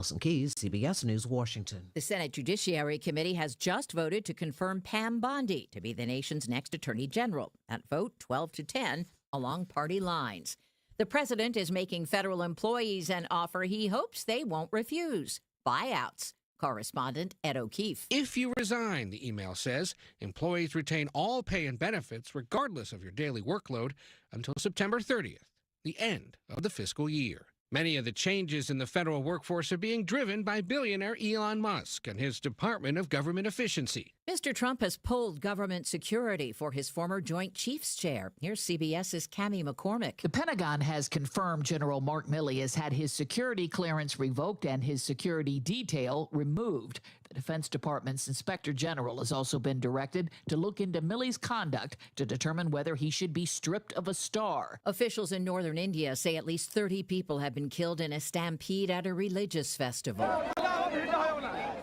Wilson Keys, CBS News, Washington. The Senate Judiciary Committee has just voted to confirm Pam Bondi to be the nation's next Attorney General. That vote, 12-10, along party lines. The president is making federal employees an offer he hopes they won't refuse: buyouts. Correspondent Ed O'Keefe. If you resign, the email says, employees retain all pay and benefits regardless of your daily workload until September 30th, the end of the fiscal year. Many of the changes in the federal workforce are being driven by billionaire Elon Musk and his Department of Government Efficiency. Mr. Trump has pulled government security for his former Joint Chiefs chair. Here's CBS's Cammie McCormick. The Pentagon has confirmed General Mark Milley has had his security clearance revoked and his security detail removed. The Defense Department's Inspector General has also been directed to look into Milley's conduct to determine whether he should be stripped of a star. Officials in northern India say at least 30 people have been killed in a stampede at a religious festival.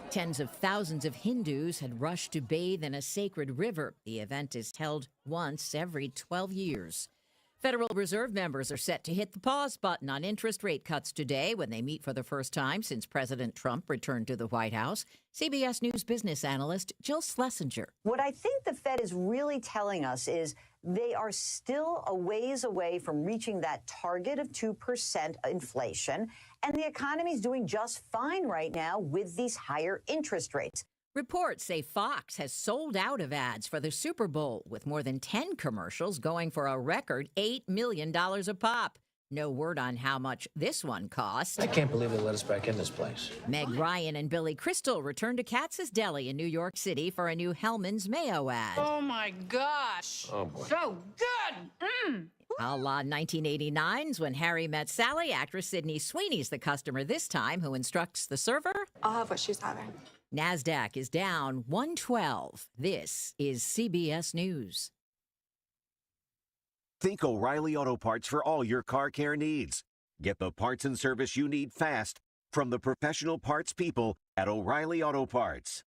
Tens of thousands of Hindus had rushed to bathe in a sacred river. The event is held once every 12 years. Federal Reserve members are set to hit the pause button on interest rate cuts today when they meet for the first time since President Trump returned to the White House. CBS News business analyst Jill Schlesinger. What I think the Fed is really telling us is they are still a ways away from reaching that target of 2% inflation, and the economy is doing just fine right now with these higher interest rates. Reports say Fox has sold out of ads for the Super Bowl, with more than 10 commercials going for a record $8 million a pop. No word on how much this one cost. I can't believe they let us back in this place. Meg Ryan and Billy Crystal returned to Katz's Deli in New York City for a new Hellman's Mayo ad. Oh, my gosh. Oh, boy. So good. A la 1989's When Harry Met Sally, actress Sydney Sweeney's the customer this time who instructs the server. I'll have what she's having. NASDAQ is down 112. This is CBS News. Think O'Reilly Auto Parts for all your car care needs. Get the parts and service you need fast from the professional parts people at O'Reilly Auto Parts.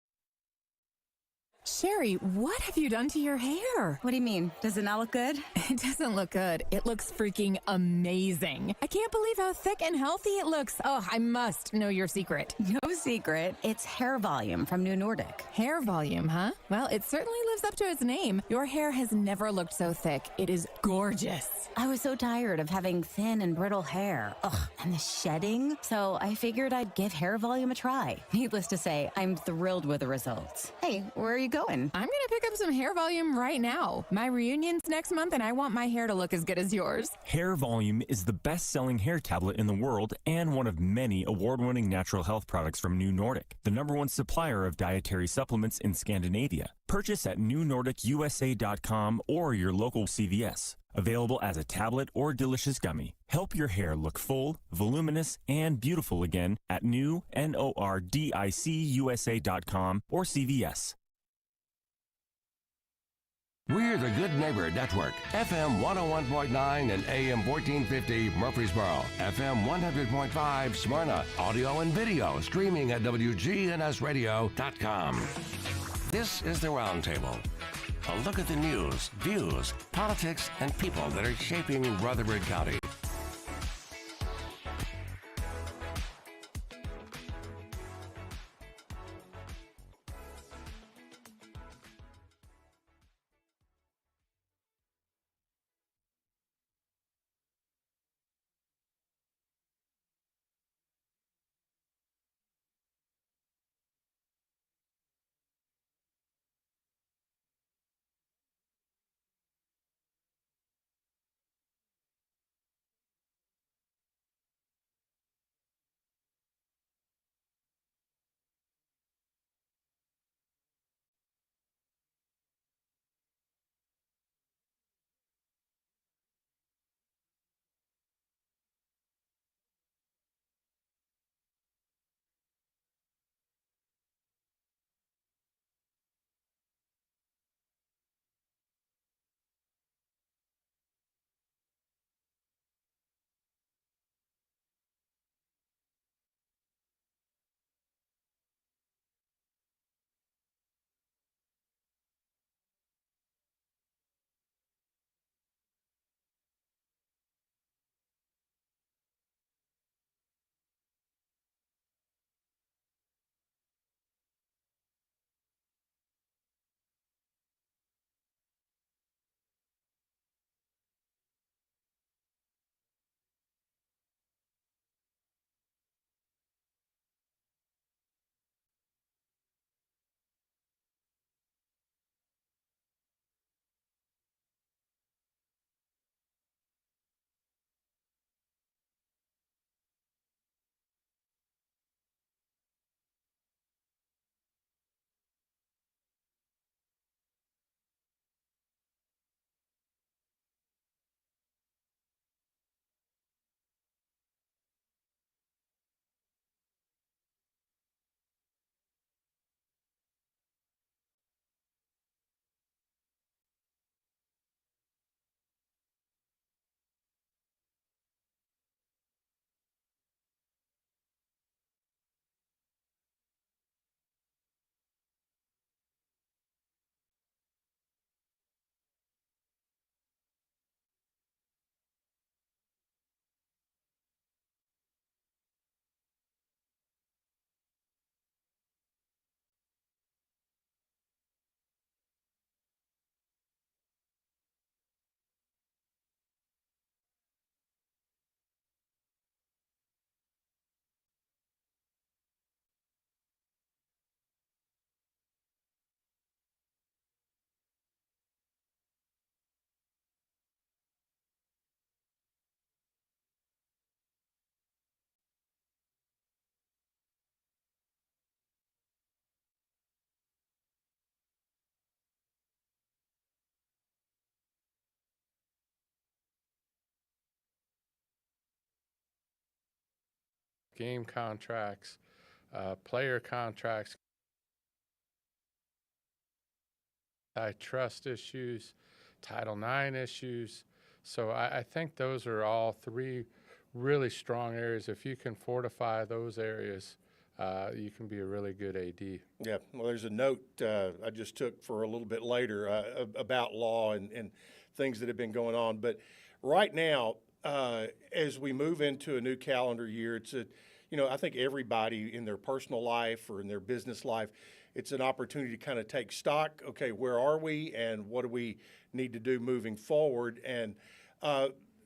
Sherry, what have you done to your hair? What do you mean? Does it not look good? It doesn't look good. It looks freaking amazing. I can't believe how thick and healthy it looks. Oh, I must know your secret. No secret. It's hair volume from New Nordic. Hair volume, huh? Well, it certainly lives up to its name. Your hair has never looked so thick. It is gorgeous. I was so tired of having thin and brittle hair. Ugh, and the shedding. So I figured I'd give hair volume a try. Needless to say, I'm thrilled with the results. Hey, where are you going? I'm going to pick up some hair volume right now. My reunion's next month, and I want my hair to look as good as yours. Hair Volume is the best-selling hair tablet in the world and one of many award-winning natural health products from New Nordic, the #1 supplier of dietary supplements in Scandinavia. Purchase at newnordicusa.com or your local CVS. Available as a tablet or delicious gummy. Help your hair look full, voluminous, and beautiful again at newnordicusa.com or CVS. We're the Good Neighbor Network, FM 101.9 and AM 1450 Murfreesboro, FM 100.5 Smyrna, audio and video streaming at wgnsradio.com. This is the Roundtable. A look at the news, views, politics, and people that are shaping Rutherford County. game contracts, player contracts, antitrust issues, Title IX issues. So I think those are all three really strong areas. If you can fortify those areas, you can be a really good AD. Yeah, well, there's a note I just took for a little bit later about law and things that have been going on. But right now, as we move into a new calendar year, I think everybody in their personal life or in their business life, it's an opportunity to kind of take stock. Okay, where are we and what do we need to do moving forward? And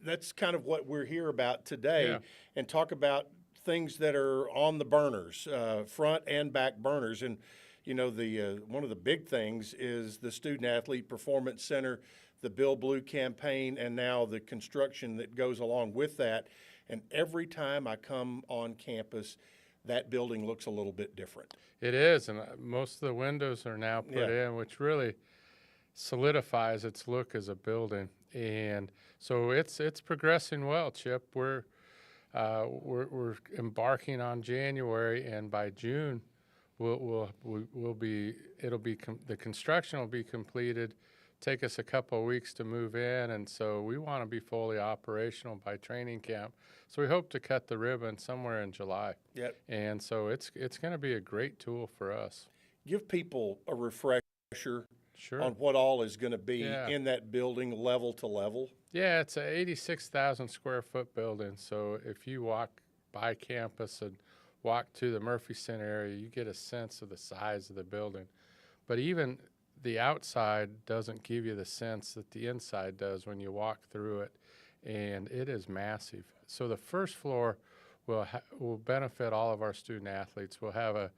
that's kind of what we're here about today, and talk about things that are on the burners, front and back burners. And, one of the big things is the Student Athlete Performance Center, the Bill Blue campaign, and now the construction that goes along with that. And every time I come on campus, that building looks a little bit different. It is, and most of the windows are now put in, which really solidifies its look as a building. And so it's progressing well, Chip. We're embarking on January, and by June, the construction will be completed. Take us a couple of weeks to move in, and so we want to be fully operational by training camp. So we hope to cut the ribbon somewhere in July. Yep. And so it's going to be a great tool for us. Give people a refresher Sure. on what all is going to be in that building, level to level. Yeah, it's an 86,000 square foot building. So if you walk by campus and walk to the Murphy Center area, you get a sense of the size of the building. But even the outside doesn't give you the sense that the inside does when you walk through it, and it is massive. So the first floor will benefit all of our student athletes. We'll have a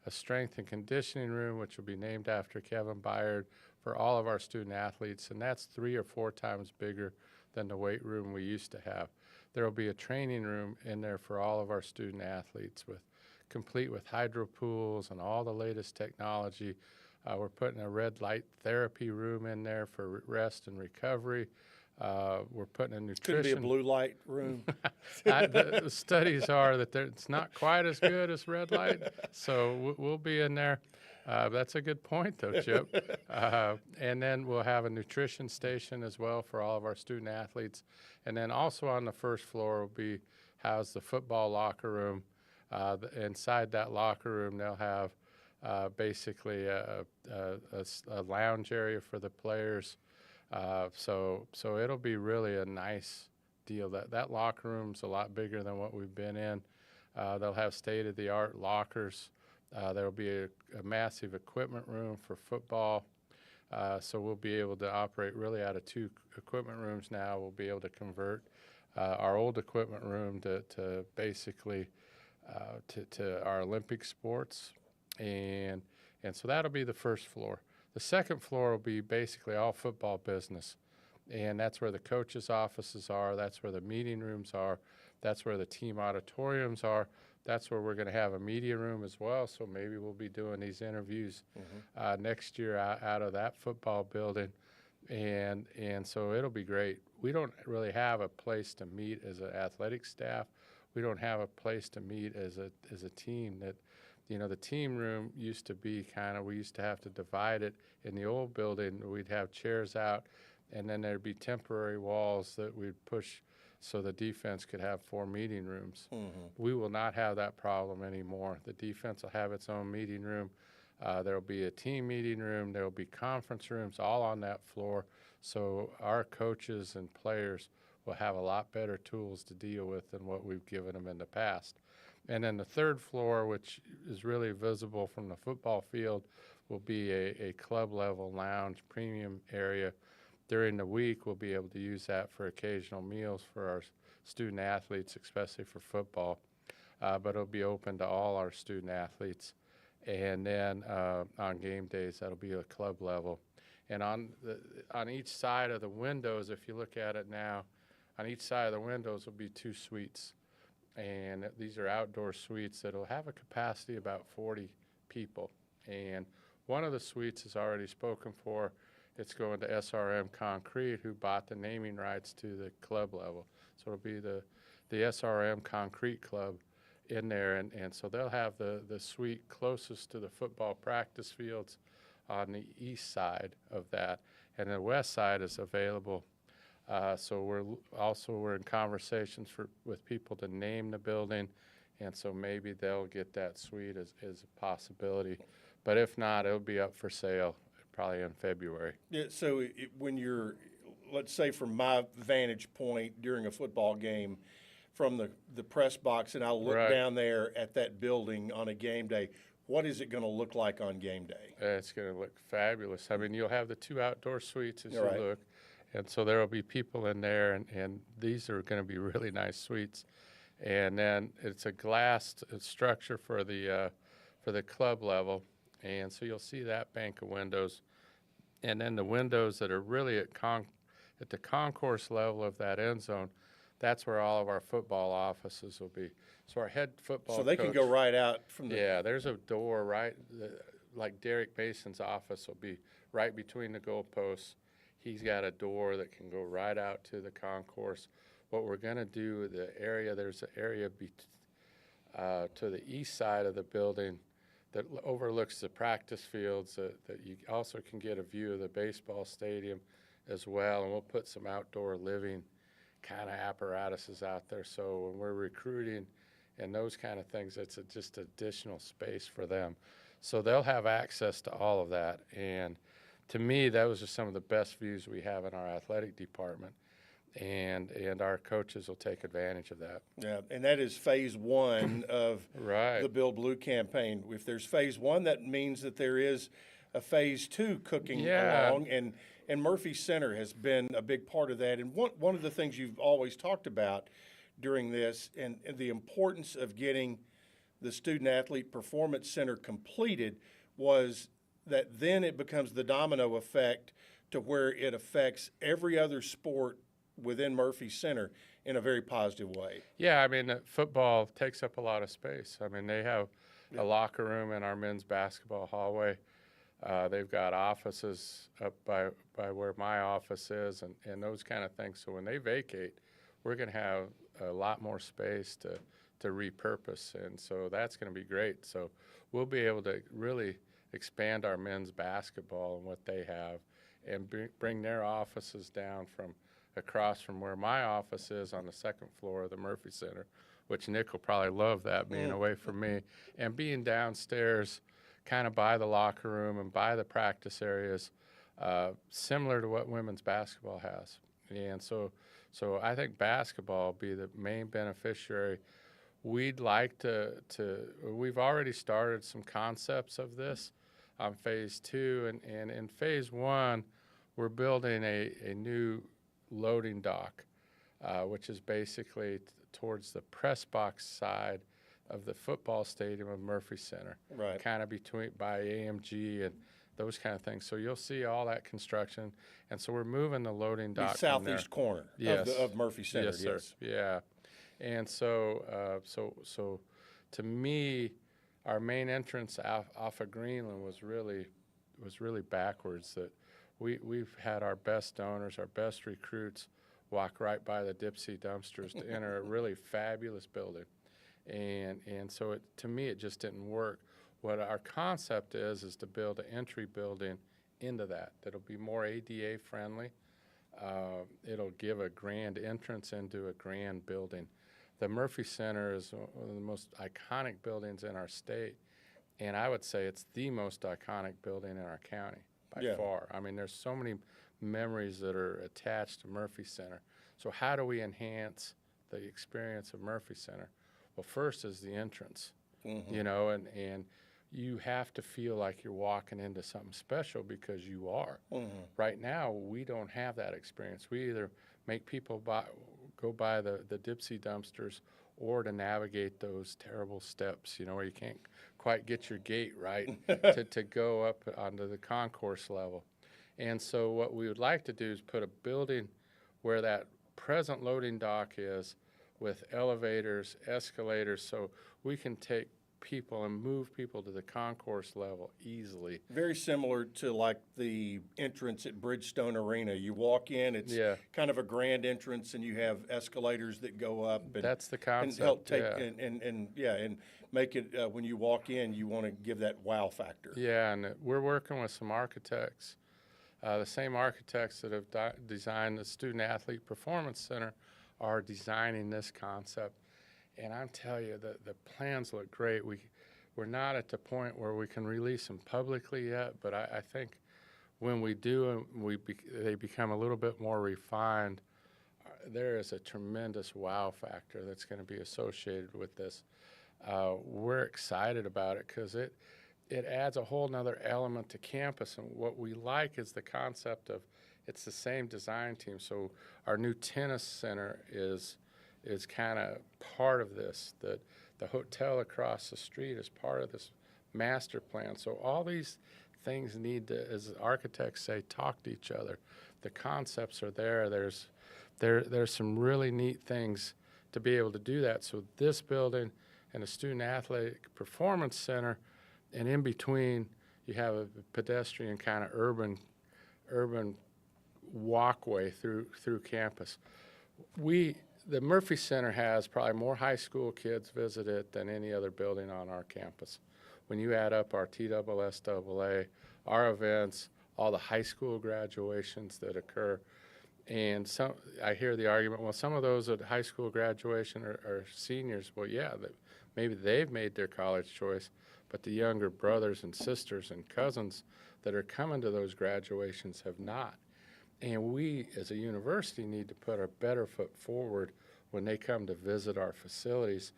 strength and conditioning room, which will be named after Kevin Byard, for all of our student athletes, and that's 3 or 4 times bigger than the weight room we used to have. There will be a training room in there for all of our student athletes, complete with hydro pools and all the latest technology. We're putting a red light therapy room in there for rest and recovery. We're putting a nutrition. Could be a blue light room. The studies are that it's not quite as good as red light, so we'll be in there. That's a good point, though, Chip. And then we'll have a nutrition station as well for all of our student athletes. And then also on the first floor will be housed the football locker room. Inside that locker room, they'll have basically a lounge area for the players. So it'll be really a nice deal. That locker room's a lot bigger than what we've been in. They'll have state-of-the-art lockers. There'll be a massive equipment room for football. So we'll be able to operate really out of 2 equipment rooms now. We'll be able to convert our old equipment room to basically to our Olympic sports. And so that'll be the first floor. The second floor will be basically all football business, and that's where the coaches' offices are. That's where the meeting rooms are. That's where the team auditoriums are. That's where we're going to have a media room as well, so maybe we'll be doing these interviews next year out of that football building, and so it'll be great. We don't really have a place to meet as an athletic staff. We don't have a place to meet as a team. That the team room used to be we used to have to divide it. In the old building, we'd have chairs out, and then there'd be temporary walls that we'd push so the defense could have 4 meeting rooms. We will not have that problem anymore. The defense will have its own meeting room. There'll be a team meeting room. There'll be conference rooms all on that floor. So our coaches and players will have a lot better tools to deal with than what we've given them in the past. And then the third floor, which is really visible from the football field, will be a club-level lounge premium area. During the week, we'll be able to use that for occasional meals for our student athletes, especially for football. But it'll be open to all our student athletes. And then on game days, that'll be a club level. And on each side of the windows, if you look at it now, on each side of the windows will be 2 suites. And these are outdoor suites that'll have a capacity about 40 people. And one of the suites is already spoken for. It's going to SRM Concrete, who bought the naming rights to the club level. So it'll be the SRM Concrete Club. in there, and so they'll have the suite closest to the football practice fields on the east side of that, and the west side is available. So we're in conversations with people to name the building, and so maybe they'll get that suite as a possibility. But if not, it'll be up for sale probably in February. Yeah, so when you're, let's say from my vantage point during a football game, from the press box, and I look down there at that building on a game day, what is it going to look like on game day? It's going to look fabulous. I mean, you'll have the 2 outdoor suites as you look, and so there will be people in there, and these are going to be really nice suites. And then it's a glassed structure for the club level, and so you'll see that bank of windows. And then the windows that are really at the concourse level of that end zone, that's where all of our football offices will be. So our head football So they coach, can go right out from the... Yeah, there's a door like Derek Mason's office will be right between the goalposts. He's got a door that can go right out to the concourse. What we're going to do, there's an area to the east side of the building that overlooks the practice fields that you also can get a view of the baseball stadium as well, and we'll put some outdoor living kind of apparatuses out there. So when we're recruiting and those kind of things, it's just additional space for them. So they'll have access to all of that. And to me, those are some of the best views we have in our athletic department. And our coaches will take advantage of that. Yeah, and that is phase one of the Build Blue campaign. If there's phase one, that means that there is a phase two cooking along, and Murphy Center has been a big part of that. And one of the things you've always talked about during this, and the importance of getting the Student Athlete Performance Center completed, was that then it becomes the domino effect to where it affects every other sport within Murphy Center in a very positive way. Yeah, I mean, football takes up a lot of space. I mean, they have a locker room in our men's basketball hallway. They've got offices up by where my office is and those kind of things. So when they vacate, we're going to have a lot more space to repurpose, and so that's going to be great. So we'll be able to really expand our men's basketball and what they have, and bring their offices down from across from where my office is on the second floor of the Murphy Center, which Nick will probably love that, being away from me, and being downstairs kind of by the locker room and by the practice areas, similar to what women's basketball has. And so I think basketball will be the main beneficiary. We'd like we've already started some concepts of this on phase two, and in phase one, we're building a new loading dock, which is basically towards the press box side of the football stadium of Murphy Center, kind of by AMG and those kind of things. So you'll see all that construction, and so we're moving the loading dock the southeast corner of Murphy Center. Yes, sir. Yeah, and so to me, our main entrance off of Greenland was really backwards. That we've had our best donors, our best recruits walk right by the Dipsy dumpsters to enter a really fabulous building. And so to me, it just didn't work. What our concept is to build an entry building into that'll be more ADA friendly. It'll give a grand entrance into a grand building. The Murphy Center is one of the most iconic buildings in our state, and I would say it's the most iconic building in our county by far. I mean, there's so many memories that are attached to Murphy Center. So how do we enhance the experience of Murphy Center? Well, first is the entrance, you know, and you have to feel like you're walking into something special because you are. Right now, we don't have that experience. We either make people go by the Dipsy dumpsters or to navigate those terrible steps, you know, where you can't quite get your gait right to go up onto the concourse level. And so what we would like to do is put a building where that present loading dock is, with elevators, escalators, so we can take people and move people to the concourse level easily. Very similar to like the entrance at Bridgestone Arena. You walk in, it's kind of a grand entrance, and you have escalators that go up. And, that's the concept. And help take and make it when you walk in, you want to give that wow factor. Yeah, and we're working with some architects, the same architects that have designed the Student Athlete Performance Center are designing this concept. And I'm telling you, the plans look great. We're not at the point where we can release them publicly yet, but I think when we do, they become a little bit more refined. There is a tremendous wow factor that's going to be associated with this. We're excited about it because it adds a whole nother element to campus. And what we like is the concept of it's the same design team. So our new tennis center is kind of part of this, that the hotel across the street is part of this master plan. So all these things need to, as architects say, talk to each other. The concepts are there. There's some really neat things to be able to do that. So this building and the Student Athletic Performance Center, and in between you have a pedestrian kind of urban walkway through campus. The Murphy Center has probably more high school kids visit it than any other building on our campus. When you add up our TSSAA, our events, all the high school graduations that occur, and I hear the argument, well, some of those at high school graduation are seniors. Well, yeah, maybe they've made their college choice, but the younger brothers and sisters and cousins that are coming to those graduations have not. And we, as a university, need to put our better foot forward when they come to visit our facilities.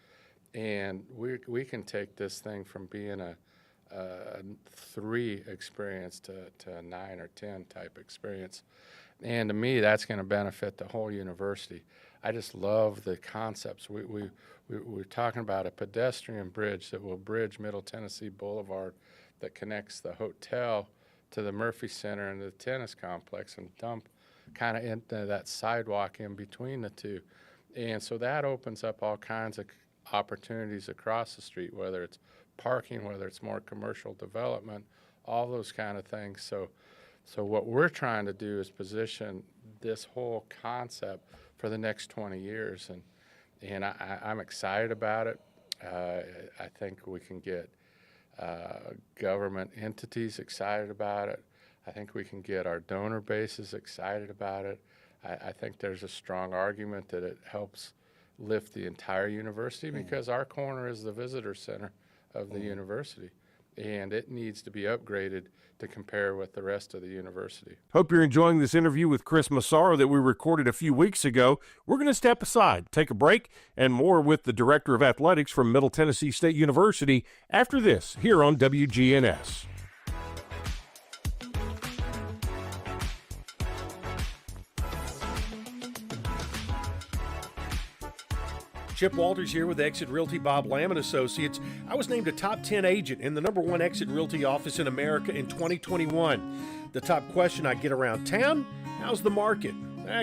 And we can take this thing from being a 3 experience to a 9 or 10 type experience. And to me, that's going to benefit the whole university. I just love the concepts. We're talking about a pedestrian bridge that will bridge Middle Tennessee Boulevard that connects the hotel to the Murphy Center and the tennis complex and dump kind of into that sidewalk in between the two. And so that opens up all kinds of opportunities across the street, whether it's parking, whether it's more commercial development, all those kind of things. So what we're trying to do is position this whole concept for the next 20 years. And I'm excited about it. I think we can get government entities excited about it. I think we can get our donor bases excited about it. I think there's a strong argument that it helps lift the entire university because our corner is the visitor center of the university, and it needs to be upgraded to compare with the rest of the university. Hope you're enjoying this interview with Chris Massaro that we recorded a few weeks ago. We're going to step aside, take a break, and more with the Director of Athletics from Middle Tennessee State University after this here on WGNS. Chip Walters here with Exit Realty Bob Lamb & Associates. I was named a top 10 agent in the #1 Exit Realty office in America in 2021. The top question I get around town, how's the market?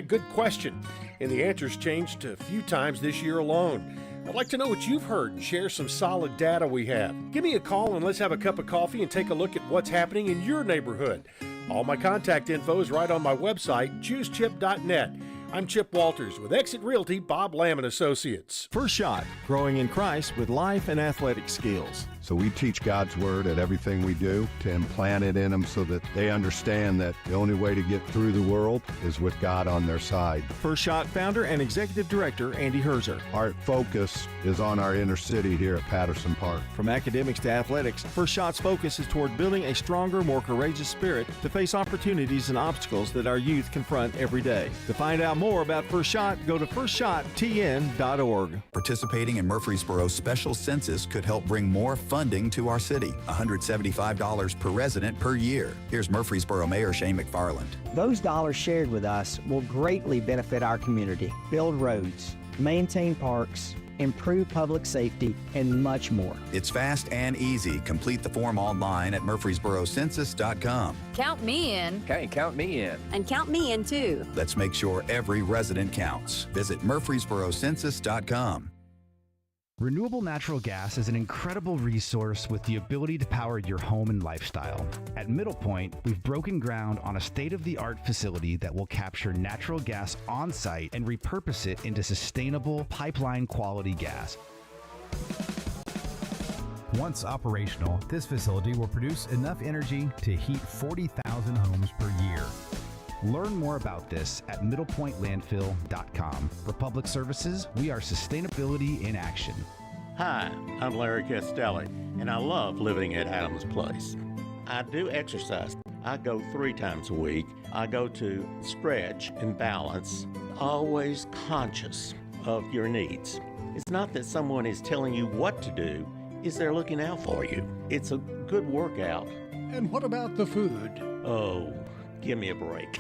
Good question. And the answer's changed a few times this year alone. I'd like to know what you've heard and share some solid data we have. Give me a call and let's have a cup of coffee and take a look at what's happening in your neighborhood. All my contact info is right on my website, choosechip.net. I'm Chip Walters with Exit Realty Bob Lamb & Associates. First Shot, growing in Christ with life and athletic skills. So we teach God's Word at everything we do to implant it in them so that they understand that the only way to get through the world is with God on their side. First Shot founder and executive director Andy Herzer. Our focus is on our inner city here at Patterson Park. From academics to athletics, First Shot's focus is toward building a stronger, more courageous spirit to face opportunities and obstacles that our youth confront every day. To find out more about First Shot, go to firstshottn.org. Participating in Murfreesboro's special census could help bring more funding to our city, $175 per resident per year. Here's Murfreesboro Mayor Shane McFarland. Those dollars shared with us will greatly benefit our community, build roads, maintain parks, improve public safety, and much more. It's fast and easy. Complete the form online at murfreesborocensus.com. Count me in. Okay, count me in. And count me in too. Let's make sure every resident counts. Visit murfreesborocensus.com. Renewable natural gas is an incredible resource with the ability to power your home and lifestyle. At Middle Point, we've broken ground on a state-of-the-art facility that will capture natural gas on-site and repurpose it into sustainable pipeline-quality gas. Once operational, this facility will produce enough energy to heat 40,000 homes per year. Learn more about this at middlepointlandfill.com. For public services, we are sustainability in action. Hi, I'm Larry Castelli, and I love living at Adams Place. I do exercise. I go 3 times a week. I go to stretch and balance, always conscious of your needs. It's not that someone is telling you what to do, it's they're looking out for you. It's a good workout. And what about the food? Oh, give me a break.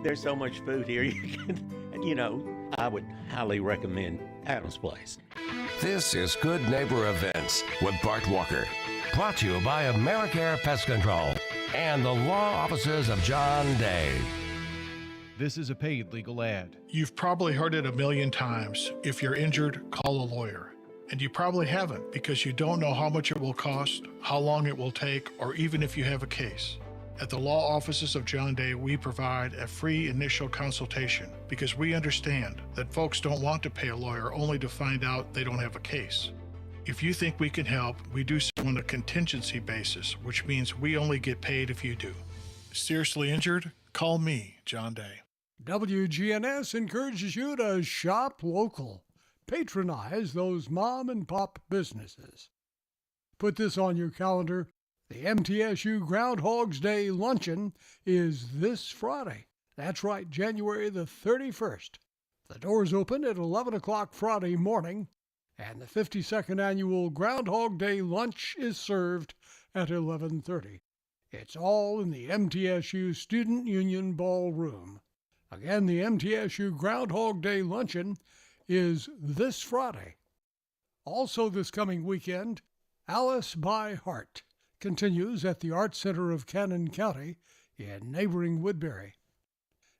There's so much food here. I would highly recommend Adams Place. This is Good Neighbor Events with Bart Walker. Brought to you by AmeriCare Pest Control and the law offices of John Day. This is a paid legal ad. You've probably heard it a million times. If you're injured, call a lawyer. And you probably haven't because you don't know how much it will cost, how long it will take, or even if you have a case. At the law offices of John Day, we provide a free initial consultation because we understand that folks don't want to pay a lawyer only to find out they don't have a case. If you think we can help, we do so on a contingency basis, which means we only get paid if you do. Seriously injured? Call me, John Day. WGNS encourages you to shop local. Patronize those mom and pop businesses. Put this on your calendar. The MTSU Groundhog's Day Luncheon is this Friday. That's right, January the 31st. The doors open at 11 o'clock Friday morning, and the 52nd Annual Groundhog Day Lunch is served at 11:30. It's all in the MTSU Student Union Ballroom. Again, the MTSU Groundhog Day Luncheon is this Friday. Also this coming weekend, Alice by Heart continues at the Art Center of Cannon County in neighboring Woodbury.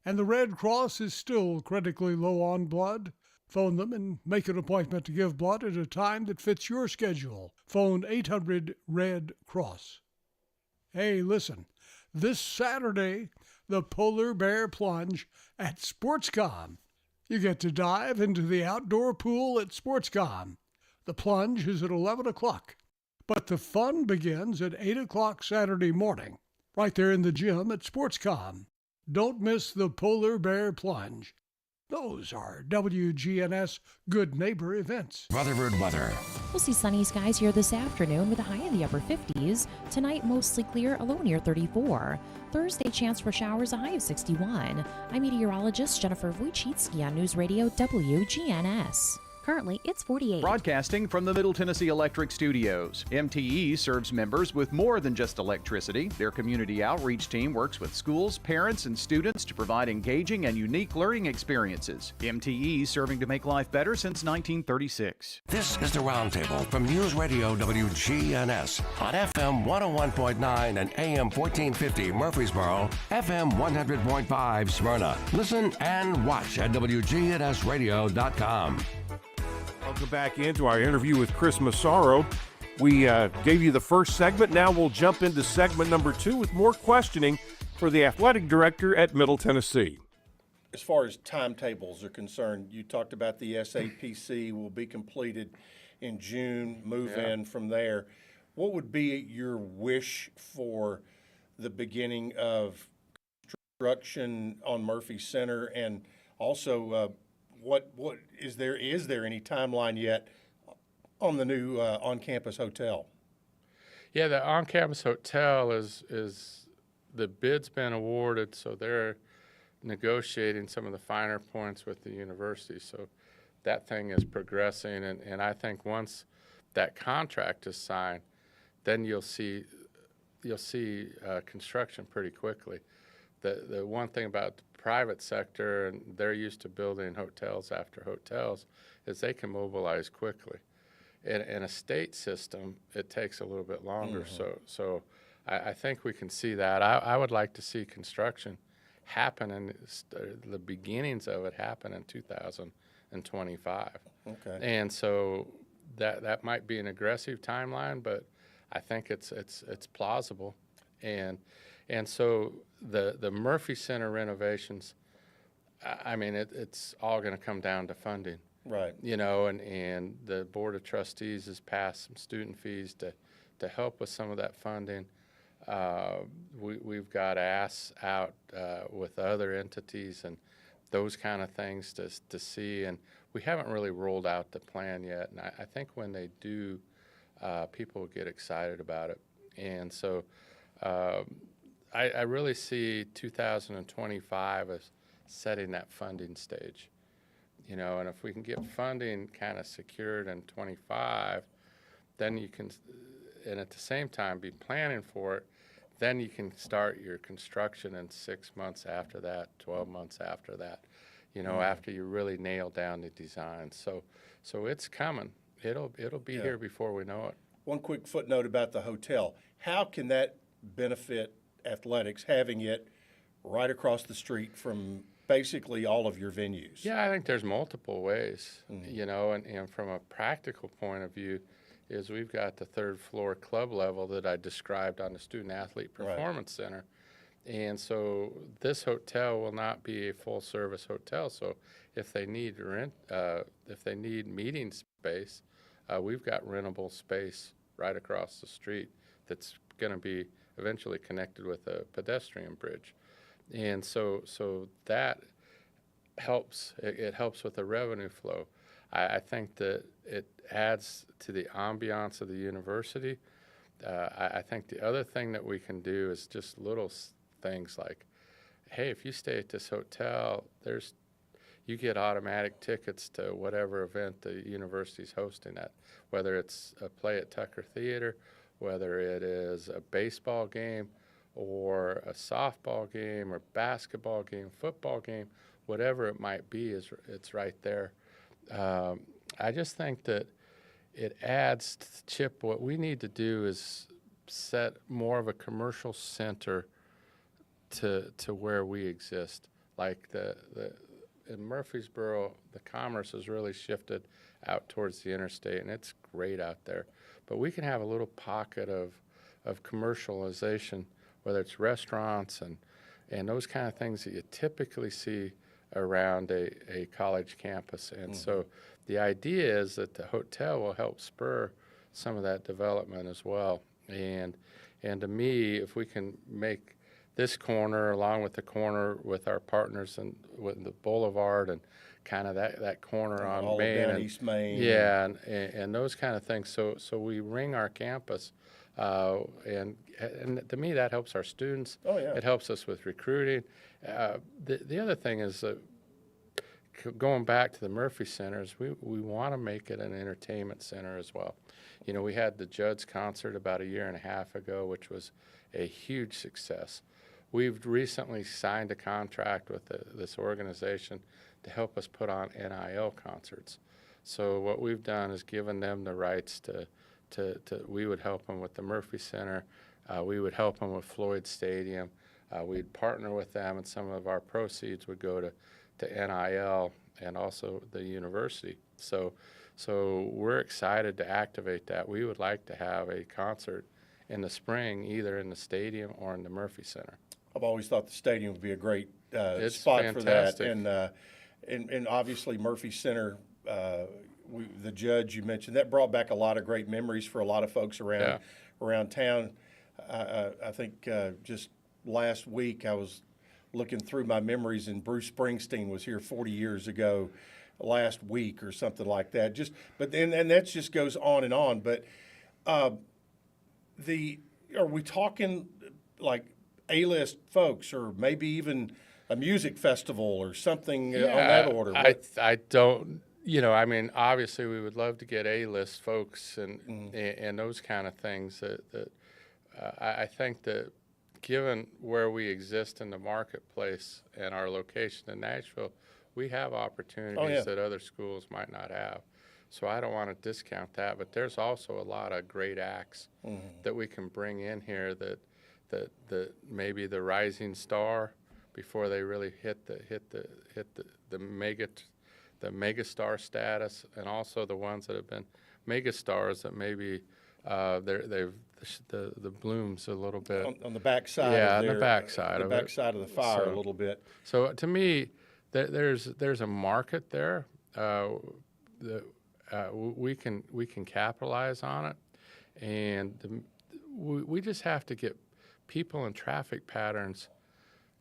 And the Red Cross is still critically low on blood. Phone them and make an appointment to give blood at a time that fits your schedule. Phone 800-RED-CROSS. Hey, listen, this Saturday, the Polar Bear Plunge at SportsCom. You get to dive into the outdoor pool at SportsCom. The plunge is at 11 o'clock. But the fun begins at 8 o'clock Saturday morning, right there in the gym at SportsCom. Don't miss the Polar Bear Plunge. Those are WGNS Good Neighbor events. Rutherford weather. We'll see sunny skies here this afternoon with a high in the upper 50s. Tonight, mostly clear, a low near 34. Thursday, chance for showers, a high of 61. I'm meteorologist Jennifer Wojcicki on News Radio WGNS. Currently, it's 48. Broadcasting from the Middle Tennessee Electric Studios. MTE serves members with more than just electricity. Their community outreach team works with schools, parents, and students to provide engaging and unique learning experiences. MTE serving to make life better since 1936. This is the Roundtable from News Radio WGNS on FM 101.9 and AM 1450 Murfreesboro, FM 100.5 Smyrna. Listen and watch at wgnsradio.com. Welcome back into our interview with Chris Massaro. We gave you the first segment. Now we'll jump into segment number 2 with more questioning for the athletic director at Middle Tennessee. As far as timetables are concerned, you talked about the SAPC will be completed in June, move in from there. What would be your wish for the beginning of construction on Murphy Center, and also what is there any timeline yet on the new on-campus hotel? Yeah, the on-campus hotel is the bid's been awarded, so they're negotiating some of the finer points with the university. So that thing is progressing, and I think once that contract is signed, then you'll see construction pretty quickly. The one thing about the private sector, and they're used to building hotels after hotels, is they can mobilize quickly. In a state system, it takes a little bit longer. Mm-hmm. So I think we can see that. I would like to see construction happen, and the beginnings of it happen in 2025. Okay. And so that might be an aggressive timeline, but I think it's plausible. And so the Murphy Center renovations, I mean, it's all going to come down to funding. Right. You know, and the Board of Trustees has passed some student fees to help with some of that funding. We've got asks out with other entities and those kind of things to see, and we haven't really rolled out the plan yet. And I think when they do, people will get excited about it. And so I really see 2025 as setting that funding stage. You know, and if we can get funding kind of secured in 25, then you can, and at the same time be planning for it, then you can start your construction in 6 months after that, 12 months after that, you know, after you really nail down the design. So it's coming. It'll be here before we know it. One quick footnote about the hotel. How can that benefit athletics, having it right across the street from basically all of your venues? Yeah, I think there's multiple ways, you know, and from a practical point of view is we've got the third floor club level that I described on the Student Athlete Performance Center. And so this hotel will not be a full service hotel. So if they need if they need meeting space, we've got rentable space right across the street that's going to be eventually connected with a pedestrian bridge. And so that helps. It helps with the revenue flow. I think that it adds to the ambiance of the university. I think the other thing that we can do is just little things like, hey, if you stay at this hotel, you get automatic tickets to whatever event the university's hosting at, whether it's a play at Tucker Theater, whether it is a baseball game, or a softball game or basketball game, football game, whatever it might be, it's right there. I just think that it adds to Chip. What we need to do is set more of a commercial center to where we exist. Like in Murfreesboro, the commerce has really shifted out towards the interstate, and it's great out there. But we can have a little pocket of commercialization, whether it's restaurants and those kind of things that you typically see around a college campus. And so the idea is that the hotel will help spur some of that development as well. And to me, if we can make this corner along with the corner with our partners and with the boulevard and kind of that corner on all Main down and East Main. Yeah, and those kind of things. So we ring our campus, and to me that helps our students. Oh yeah. It helps us with recruiting. The other thing is going back to the Murphy Centers, we want to make it an entertainment center as well. You know, we had the Judd's concert about a year and a half ago, which was a huge success. We've recently signed a contract with this organization to help us put on NIL concerts. So what we've done is given them the rights to we would help them with the Murphy Center. We would help them with Floyd Stadium. We'd partner with them, and some of our proceeds would go to NIL and also the university. So we're excited to activate that. We would like to have a concert in the spring, either in the stadium or in the Murphy Center. I've always thought the stadium would be a great It's spot fantastic. for that. And obviously Murphy Center, the Judge you mentioned, that brought back a lot of great memories for a lot of folks around town. I think just last week I was looking through my memories, and Bruce Springsteen was here 40 years ago last week or something like that. And that just goes on and on. But are we talking like A-list folks, or maybe even a music festival or something on that order? I don't, I mean, obviously we would love to get A-list folks and those kind of things. I think that given where we exist in the marketplace and our location in Nashville, we have opportunities that other schools might not have. So I don't want to discount that, but there's also a lot of great acts that we can bring in here that maybe the rising star before they really hit the megastar status, and also the ones that have been megastars that maybe they've the bloom's a little bit on the backside. Yeah, of on the backside of it. The backside of the fire a little bit. So to me, there's a market there. We can capitalize on it, and we just have to get people and traffic patterns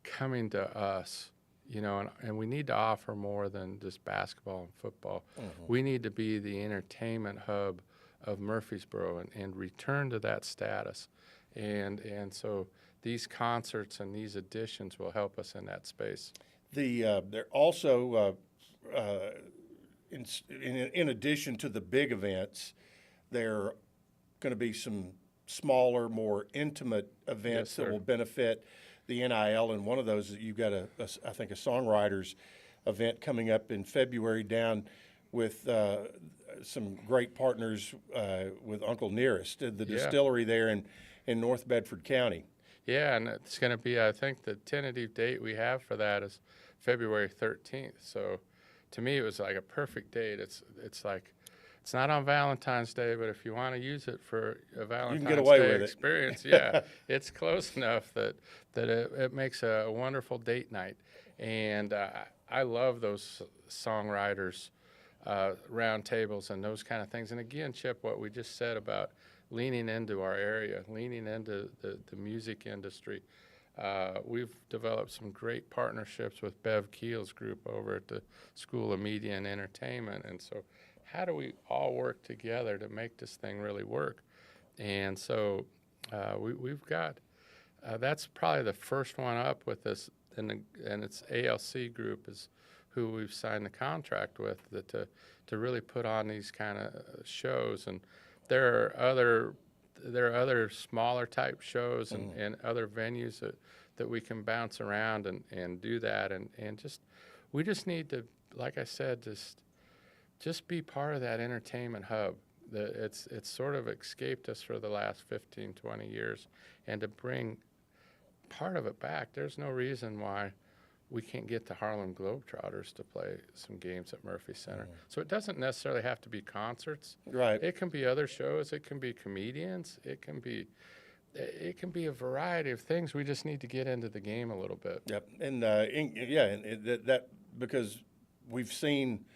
coming to us, and we need to offer more than just basketball and football. Mm-hmm. We need to be the entertainment hub of Murfreesboro and return to that status, and so these concerts and these additions will help us in that space. They're also in addition to the big events, there are going to be some smaller, more intimate events that will benefit the NIL, and one of those is you've got I think a songwriters event coming up in February down with some great partners with Uncle Nearest, the distillery there in North Bedford County. Yeah, and it's going to be, I think the tentative date we have for that is February 13th. So to me, it was like a perfect date. It's like, it's not on Valentine's Day, but if you want to use it for a Valentine's Day experience, yeah, it's close enough that it makes a wonderful date night. And I love those songwriters, roundtables and those kind of things. And again, Chip, what we just said about leaning into our area, leaning into the music industry. We've developed some great partnerships with Bev Keel's group over at the School of Media and Entertainment. And so how do we all work together to make this thing really work? And so we've got, that's probably the first one up with this, and it's ALC Group is who we've signed the contract with to really put on these kind of shows. And there are other smaller type shows and other venues that we can bounce around and do that. And we just need to, like I said, just be part of that entertainment hub. It's sort of escaped us for the last 15, 20 years. And to bring part of it back, there's no reason why we can't get the Harlem Globetrotters to play some games at Murphy Center. So it doesn't necessarily have to be concerts. Right. It can be other shows. It can be comedians. It can be a variety of things. We just need to get into the game a little bit. Yep. And that because we've seen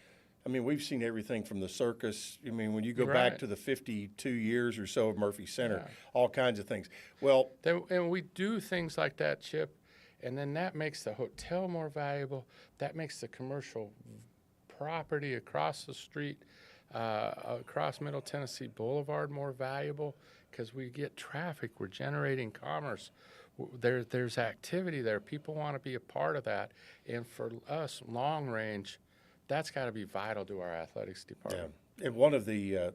everything from the circus. I mean, when you go back to the 52 years or so of Murphy Center, all kinds of things. Well, and we do things like that, Chip. And then that makes the hotel more valuable. That makes the commercial property across the street, across Middle Tennessee Boulevard more valuable because we get traffic. We're generating commerce. There's activity there. People want to be a part of that. And for us, long range, that's got to be vital to our athletics department. Yeah. And one of the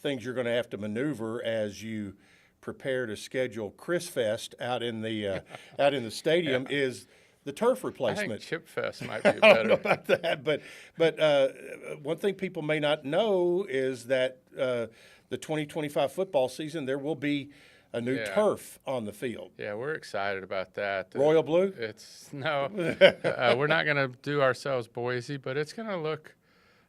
things you're going to have to maneuver as you prepare to schedule Chris Fest out in the stadium is the turf replacement. I think Chip Fest might be better. I don't know about that, but one thing people may not know is that the 2025 football season there will be a new turf on the field. Yeah, we're excited about that. Royal blue? We're not going to do ourselves Boise, but it's going to look.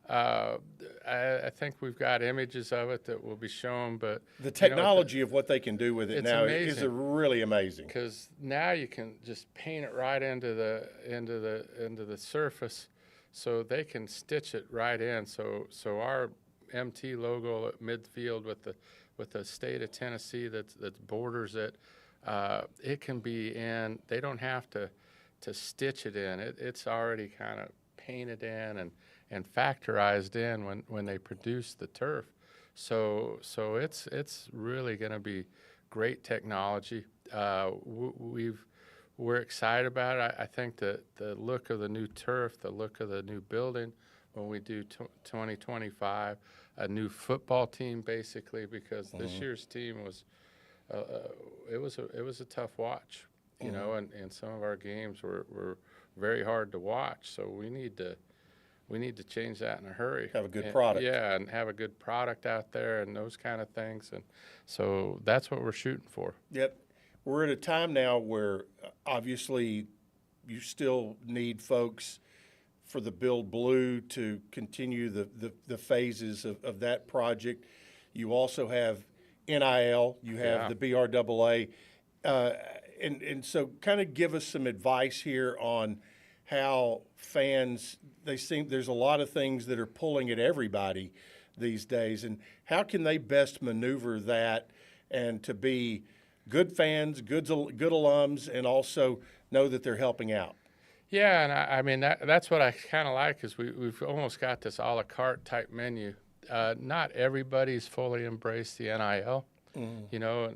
I think we've got images of it that will be shown, but the technology of what they can do with it now is really amazing. Because now you can just paint it right into the surface, so they can stitch it right in. So our MT logo at midfield with the state of Tennessee that borders it, it can be in. They don't have to stitch it in. It's already kind of painted in and factorized in when they produce the turf. So it's really going to be great technology. We're excited about it. I think the look of the new turf, the look of the new building when we do 2025, a new football team basically, because this year's team was it was a tough watch, you know, and some of our games were very hard to watch. So we need to change that in a hurry. Have a good product. Yeah, and have a good product out there and those kind of things. And so that's what we're shooting for. Yep. We're at a time now where obviously you still need folks for the Build Blue to continue the phases of that project. You also have NIL, you have the BRAA, and so kind of give us some advice here on how fans, they seem there's a lot of things that are pulling at everybody these days, and how can they best maneuver that and to be good fans, good alums, and also know that they're helping out. Yeah, and I mean that's what I kind of like is we've almost got this a la carte type menu. Not everybody's fully embraced the NIL, you know,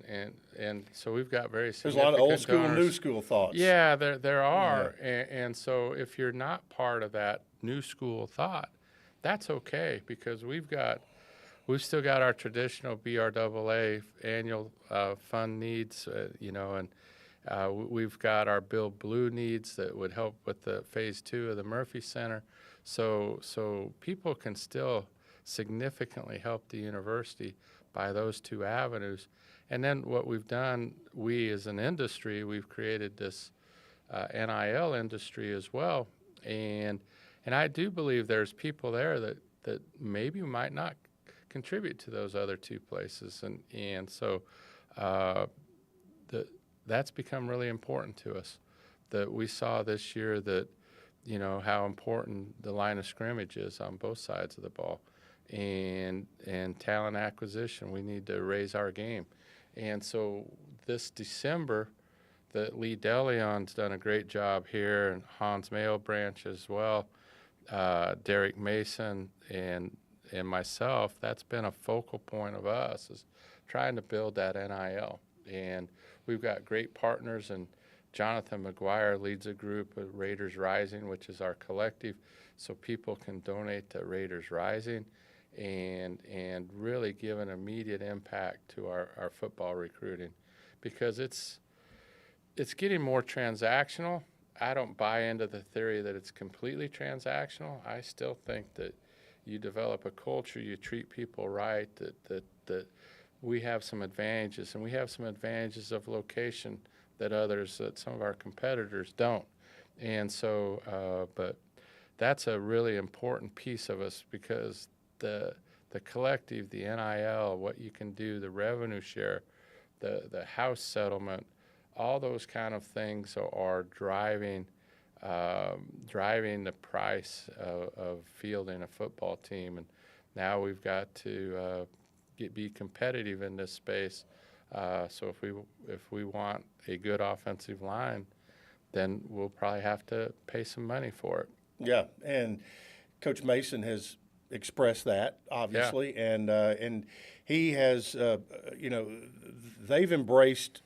and so we've got very significant There's a lot of old school donors. and new school thoughts. Yeah, there are, and so if you're not part of that new school thought, that's okay because we've still got our traditional BRAA annual fund needs, you know, and we've got our Build Blue needs that would help with the phase 2 of the Murphy Center. So people can still significantly help the university by those two avenues. And then what we've done, we as an industry, we've created this NIL industry as well. And I do believe there's people there that maybe might not contribute to those other two places. And so that's become really important to us. That we saw this year that, you know, how important the line of scrimmage is on both sides of the ball. And talent acquisition, we need to raise our game. And so this December, that Lee DeLeon's done a great job here, and Hans Mayo branch as well, Derek Mason and myself, that's been a focal point of us, is trying to build that NIL. And we've got great partners, and Jonathan McGuire leads a group at Raiders Rising, which is our collective, so people can donate to Raiders Rising and really give an immediate impact to our football recruiting, because it's getting more transactional. I don't buy into the theory that it's completely transactional. I still think that you develop a culture, you treat people right, that we have some advantages, and we have some advantages of location that some of our competitors don't. And so, but that's a really important piece of us, because the collective, the NIL, what you can do, the revenue share, the house settlement, all those kind of things are driving the price of fielding a football team. And now we've got to be competitive in this space. So if we want a good offensive line, then we'll probably have to pay some money for it. Yeah, and Coach Mason has expressed that, obviously, and he has, you know, they've embraced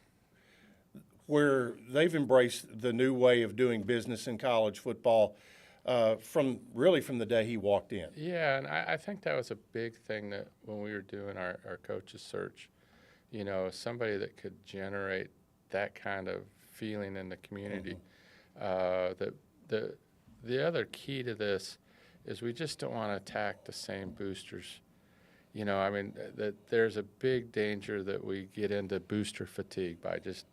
the new way of doing business in college football from the day he walked in. Yeah, and I think that was a big thing that when we were doing our coaches search, you know, somebody that could generate that kind of feeling in the community. The other key to this is we just don't want to attack the same boosters. You know, I mean, that there's a big danger that we get into booster fatigue by just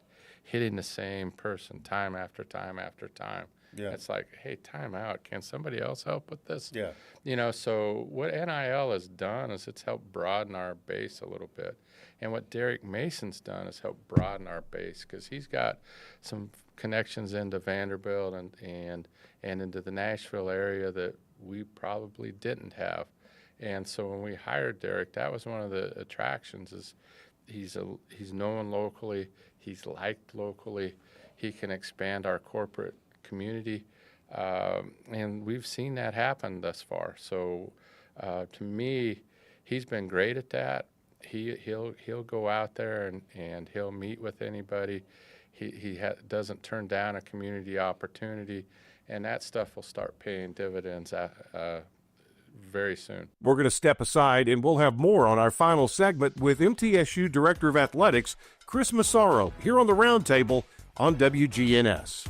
hitting the same person time after time after time. Yeah. It's like, hey, time out. Can somebody else help with this? Yeah. You know, so what NIL has done is it's helped broaden our base a little bit. And what Derek Mason's done is help broaden our base, because he's got some connections into Vanderbilt and into the Nashville area that we probably didn't have. And so when we hired Derek, that was one of the attractions, is he's known locally, he's liked locally, he can expand our corporate community, and we've seen that happen thus far. So to me, he's been great at that. He'll go out there and he'll meet with anybody. He doesn't turn down a community opportunity, and that stuff will start paying dividends very soon. We're going to step aside, and we'll have more on our final segment with MTSU Director of Athletics, Chris Massaro, here on the Roundtable on WGNS.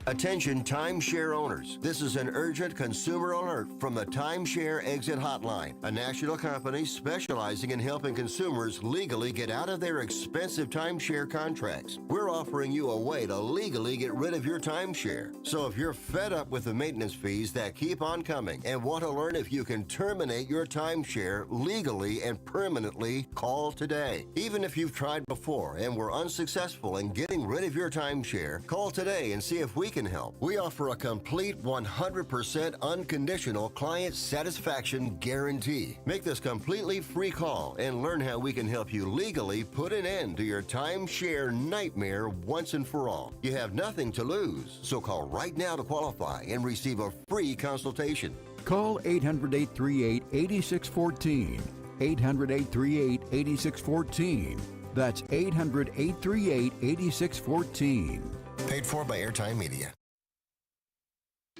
Attention timeshare owners. This is an urgent consumer alert from the Timeshare Exit Hotline, a national company specializing in helping consumers legally get out of their expensive timeshare contracts. We're offering you a way to legally get rid of your timeshare. So if you're fed up with the maintenance fees that keep on coming and want to learn if you can terminate your timeshare legally and permanently, call today. Even if you've tried before and were unsuccessful in getting rid of your timeshare, call today and see if we can help. We offer a complete 100% unconditional client satisfaction guarantee. Make this completely free call and learn how we can help you legally put an end to your timeshare nightmare once and for all. You have nothing to lose, so call right now to qualify and receive a free consultation. Call 800-838-8614. 800-838-8614. That's 800-838-8614. Paid for by Airtime Media.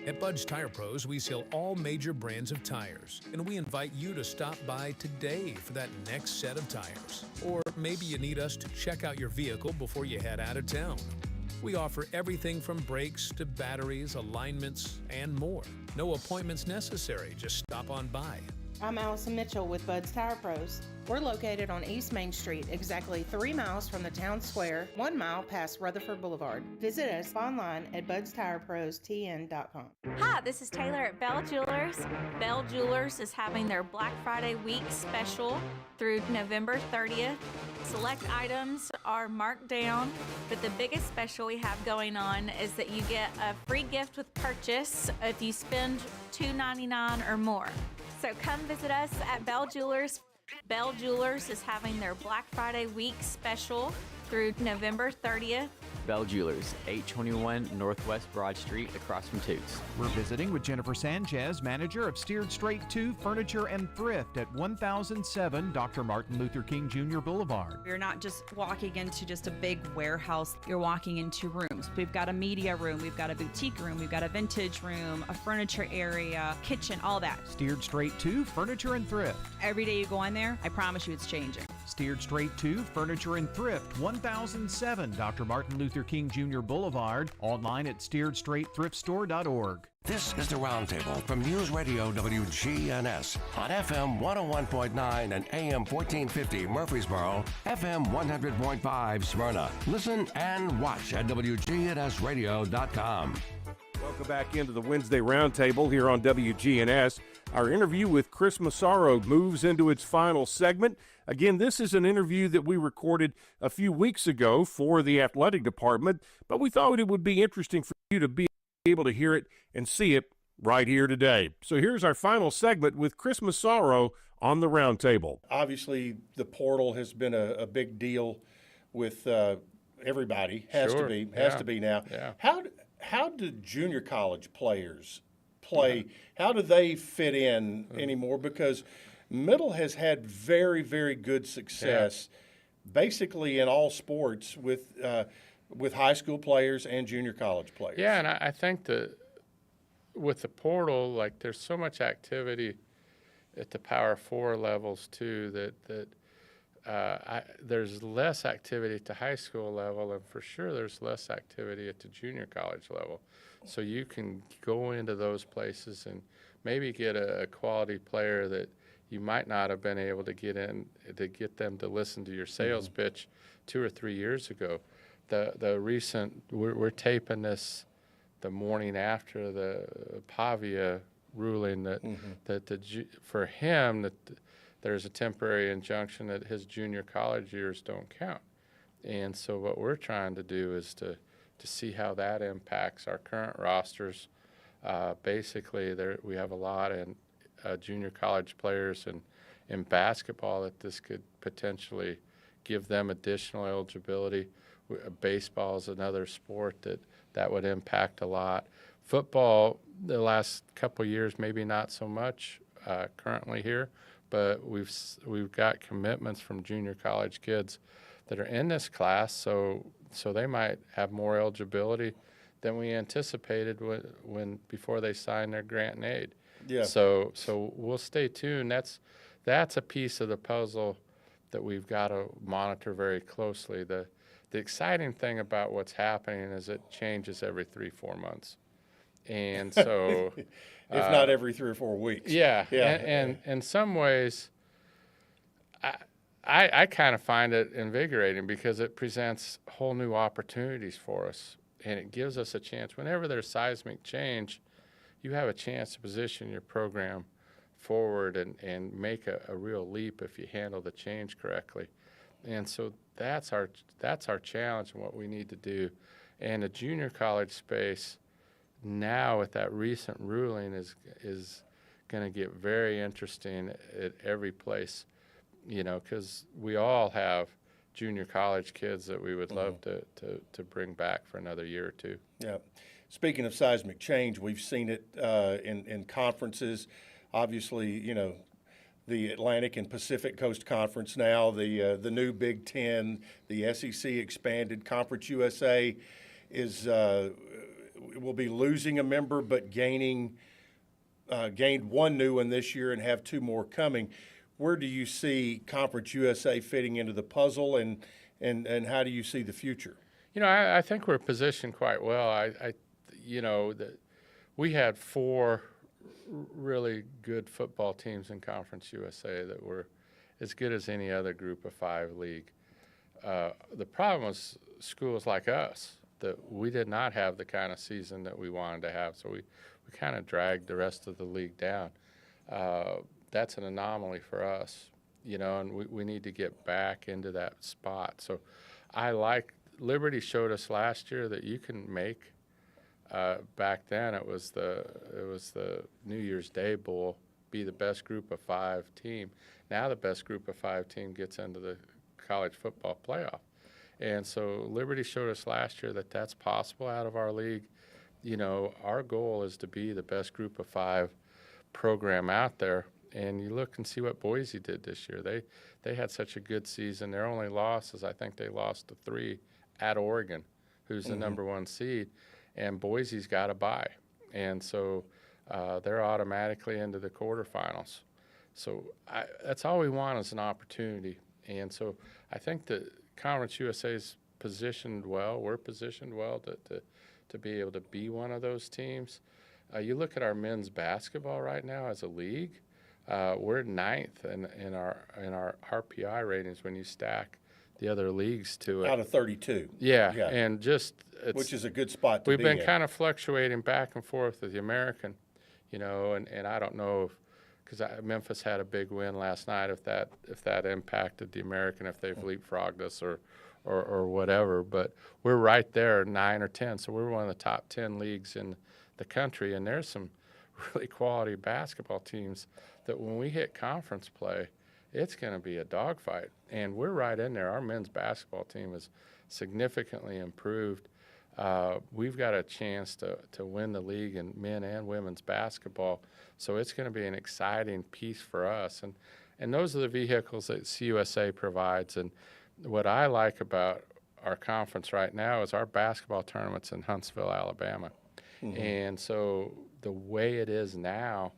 At Bud's Tire Pros, we sell all major brands of tires, and we invite you to stop by today for that next set of tires. Or maybe you need us to check out your vehicle before you head out of town. We offer everything from brakes to batteries, alignments, and more. No appointments necessary, just stop on by. I'm Allison Mitchell with Bud's Tire Pros. We're located on East Main Street, exactly 3 miles from the town square, 1 mile past Rutherford Boulevard. Visit us online at budstirepros.tn.com. Hi, this is Taylor at Bell Jewelers. Bell Jewelers is having their Black Friday week special through November 30th. Select items are marked down, but the biggest special we have going on is that you get a free gift with purchase if you spend $2.99 or more. So come visit us at Bell Jewelers. Bell Jewelers is having their Black Friday week special through November 30th. Bell Jewelers, 821 Northwest Broad Street, across from Toots. We're visiting with Jennifer Sanchez, manager of Steered Straight 2 Furniture and Thrift at 1007 Dr. Martin Luther King Jr. Boulevard. You're not just walking into just a big warehouse. You're walking into rooms. We've got a media room. We've got a boutique room. We've got a vintage room, a furniture area, kitchen, all that. Steered Straight 2 Furniture and Thrift. Every day you go in there, I promise you it's changing. Steered Straight 2 Furniture and Thrift, 1007 Dr. Martin Luther King Jr. Boulevard. Online at steeredstraightthriftstore.org. This is the Roundtable from News Radio WGNS on FM 101.9 and AM 1450 Murfreesboro, FM 100.5 Smyrna. Listen and watch at wgnsradio.com. Welcome back into the Wednesday Roundtable here on WGNS. Our interview with Chris Massaro moves into its final segment. Again, this is an interview that we recorded a few weeks ago for the athletic department, but we thought it would be interesting for you to be able to hear it and see it right here today. So here's our final segment with Chris Massaro on the Roundtable. Obviously, the portal has been a big deal with everybody. Has to be now. Yeah. How do junior college players play? How do they fit in anymore? Because Middle has had very, very good success, basically in all sports with high school players and junior college players. Yeah, and I think that with the portal, like there's so much activity at the Power 4 levels too that there's less activity at the high school level, and for sure there's less activity at the junior college level. So you can go into those places and maybe get a quality player that you might not have been able to get in to get them to listen to your sales pitch 2 or 3 years ago. The recent, we're taping this the morning after the Pavia ruling that for him that there's a temporary injunction that his junior college years don't count. And so what we're trying to do is to see how that impacts our current rosters. Basically, we have a lot in junior college players in basketball that this could potentially give them additional eligibility. Baseball is another sport that would impact a lot. Football, the last couple of years, maybe not so much currently here, but we've got commitments from junior college kids that are in this class, so they might have more eligibility than we anticipated when before they signed their grant and aid. Yeah. So we'll stay tuned. That's a piece of the puzzle that we've got to monitor very closely. The The exciting thing about what's happening is it changes every 3-4 months. And so if not every 3 or 4 weeks. Yeah. And in some ways, I kind of find it invigorating because it presents whole new opportunities for us. And it gives us a chance. Whenever there's seismic change, you have a chance to position your program forward and make a real leap if you handle the change correctly. And so that's our challenge and what we need to do. And the junior college space now with that recent ruling is going to get very interesting at every place, you know, because we all have junior college kids that we would love to bring back for another year or two. Yeah. Speaking of seismic change, we've seen it in conferences. Obviously, you know, the Atlantic and Pacific Coast Conference now, the new Big Ten, the SEC expanded. Conference USA will be losing a member but gained one new one this year and have 2 more coming. Where do you see Conference USA fitting into the puzzle, and how do you see the future? You know, I think we're positioned quite well. We had 4 really good football teams in Conference USA that were as good as any other Group of 5 league. The problem was schools like us, that we did not have the kind of season that we wanted to have, so we kind of dragged the rest of the league down. That's an anomaly for us, you know, and we need to get back into that spot. So Liberty showed us last year that you can make, back then it was the New Year's Day Bowl, be the best Group of 5 team. Now the best Group of 5 team gets into the college football playoff. And so Liberty showed us last year that that's possible out of our league. You know, our goal is to be the best Group of 5 program out there. And you look and see what Boise did this year. They had such a good season. Their only losses, I think they lost to 3 at Oregon, who's the number 1 seed. And Boise's got a bye. And so they're automatically into the quarterfinals. So that's all we want is an opportunity. And so I think that Conference USA's positioned well. We're positioned well to be able to be one of those teams. You look at our men's basketball right now as a league. We're 9th in our RPI ratings when you stack the other leagues to it. Out of 32. Yeah. And which is a good spot to be in. We've been kind of fluctuating back and forth with the American, you know, and I don't know because Memphis had a big win last night, if that impacted the American, if they've leapfrogged us or whatever. But we're right there, 9 or 10. So we're one of the top 10 leagues in the country, and there's some really quality basketball teams that when we hit conference play, it's going to be a dogfight. And we're right in there. Our men's basketball team is significantly improved. We've got a chance to win the league in men and women's basketball. So it's going to be an exciting piece for us. And those are the vehicles that CUSA provides. And what I like about our conference right now is our basketball tournament's in Huntsville, Alabama. Mm-hmm. And so the way it is now,